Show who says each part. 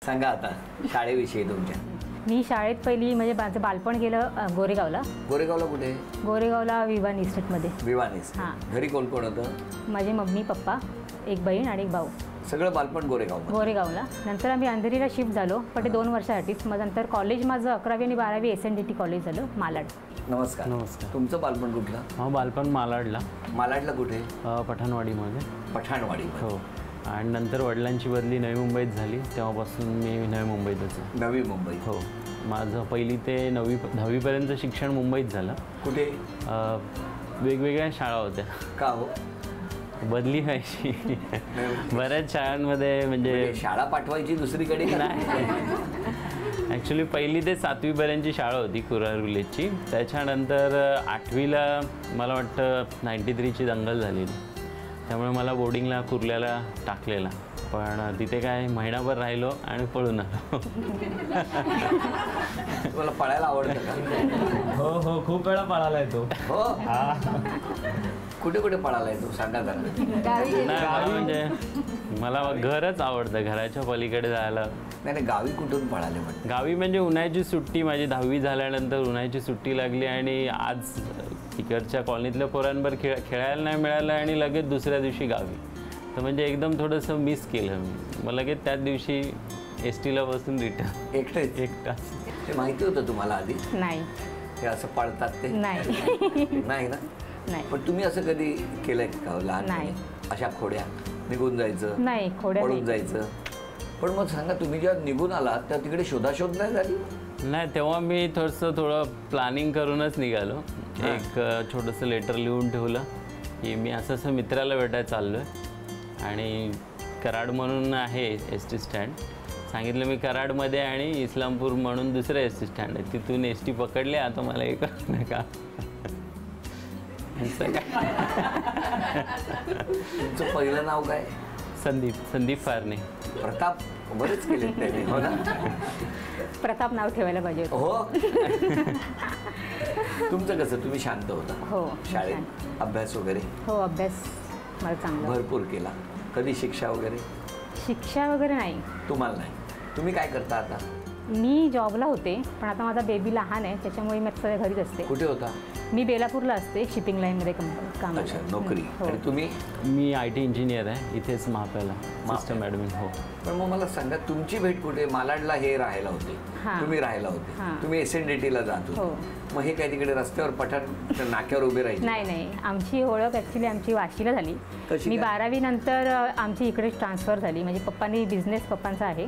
Speaker 1: सांगा आता शाळेविषयी तुमच्या.
Speaker 2: मी शाळेत पहिली म्हणजे माझं बालपण गेलं गोरेगावला.
Speaker 1: गोरेगावला कुठे?
Speaker 2: गोरेगावला विवान इस्टेटमध्ये.
Speaker 1: विवान इस्टेट. घरी कोण कोण होतं?
Speaker 2: माझे मम्मी पप्पा, एक बहीण आणि एक भाऊ.
Speaker 1: सगळं बालपण गोरेगावला. नंतर आम्ही अंधेरीला शिफ्ट झालो, पण ते 2 वर्षासाठीच. मग नंतर कॉलेज माझं 11वी आणि 12वी SNDT कॉलेज झालं मालाड. नमस्कार.
Speaker 3: नमस्कार.
Speaker 1: तुमचं बालपण कुठलं?
Speaker 3: हा, बालपण मालाडला.
Speaker 1: मालाडला कुठे?
Speaker 3: पठाणवाडीमध्ये.
Speaker 1: पठाणवाडी.
Speaker 3: हो. आणि नंतर वडिलांची बदली नवी मुंबईत झाली, तेव्हापासून मी नवी मुंबईतच आहे.
Speaker 1: नवी मुंबई.
Speaker 3: हो. माझं पहिली ते 10वीपर्यंत शिक्षण मुंबईत झालं.
Speaker 1: कुठे?
Speaker 3: वेगवेगळ्या शाळा होत्या.
Speaker 1: का हो?
Speaker 3: बदली व्हायची बऱ्याच शाळांमध्ये. म्हणजे
Speaker 1: शाळा पाठवायची दुसरीकडे?
Speaker 3: नाही, ॲक्च्युली पहिली ते 7वीपर्यंतची शाळा होती कुरार विलेजची. त्याच्यानंतर 8वीला मला वाटतं 93ची दंगल झालेली, त्यामुळे मला बोर्डिंगला कुर्ल्याला टाकलेला. पण तिथे काय महिनाभर राहिलो आणि पळून आलो.
Speaker 1: तुम्हाला पळायला आवडतं का?
Speaker 3: हो हो, खूप वेळा पळाला येतो.
Speaker 1: हो. कुठे कुठे पळाला येतो सांगा जरा.
Speaker 3: नाही, मला म्हणजे मला घरच आवडतं, घराच्या पलीकडे जायला.
Speaker 1: नाही, गावी कुठून पळाले? म्हणजे
Speaker 3: गावी म्हणजे उन्हाळ्याची सुट्टी, माझी 10वी झाल्यानंतर उन्हाळ्याची सुट्टी लागली आणि आज तिकडच्या कॉलनीतल्या पोरांवर खेळायला नाही मिळालं आणि लगेच दुसऱ्या दिवशी गावी. तर म्हणजे एकदम थोडंसं मिस केलं मी. मग लगेच त्याच दिवशी STला बसून रिटर्न. एकटाच.
Speaker 1: ते माहिती होतं तुम्हाला आधी?
Speaker 2: नाही.
Speaker 1: हे असं पळतात ते?
Speaker 2: नाही.
Speaker 1: नाही ना?
Speaker 2: नाही.
Speaker 1: पण तुम्ही असं कधी केलंय का लहान? अशा खोड्या निघून जायचं?
Speaker 2: नाही, खोड्या
Speaker 1: पळून जायचं. पण मग सांगा, तुम्ही जेव्हा निघून आलात तेव्हा तिकडे शोधाशोध नाही झाली?
Speaker 3: नाही, तेव्हा मी थोडं प्लॅनिंग करूनच निघालो. एक छोटंसं लेटर लिहून ठेवलं की मी असं मित्राला भेटायला चाललो आहे आणि कराड म्हणून आहे ST स्टँड. सांगितलं मी कराडमध्ये आणि इस्लामपूर म्हणून दुसरं ST स्टँड आहे, तिथून ST पकडले. आता मला हे करू नका.
Speaker 1: तुमचं पहिलं नाव काय?
Speaker 3: संदीप फारणे.
Speaker 1: प्रताप बरेच केले त्याने, हो ना?
Speaker 2: प्रताप नाव ठेवायला पाहिजे
Speaker 1: हो. तुमचं कसं? तुम्ही शांत होता?
Speaker 2: हो.
Speaker 1: शाळेत अभ्यास वगैरे?
Speaker 2: हो, अभ्यास मला चांगला
Speaker 1: भरपूर केला. कधी शिक्षा वगैरे?
Speaker 2: शिक्षा वगैरे नाही.
Speaker 1: तुम्हाला नाही. तुम्ही काय करता आता?
Speaker 2: मी जॉबला होते, पण आता माझा बेबी लहान आहे, त्याच्यामुळे मी सध्या घरीच असते.
Speaker 1: कुठे होता?
Speaker 2: मी बेलापूरला असते, शिपिंग लाईनमध्ये काम.
Speaker 1: अच्छा, नोकरी. आणि तुम्ही?
Speaker 3: मी IT इंजिनियर आहे, इथेच महापेला सिस्टम ॲडमिन. हो.
Speaker 1: पण मग मला सांगा, तुमची भेट कुठे? मालाडला हे राहायला होते, तुम्ही राहायला होते, तुम्ही SNDTला जात होते. मग हे काय तिकडे रस्त्यावर पठाण नाक्यावर उभे राहायचे?
Speaker 2: नाही, आमची ओळख ॲक्च्युली आमची वाशीला झाली. मी 12वी नंतर आमची इकडे ट्रान्सफर झाली. म्हणजे पप्पांनी बिझनेस पप्पांचा आहे.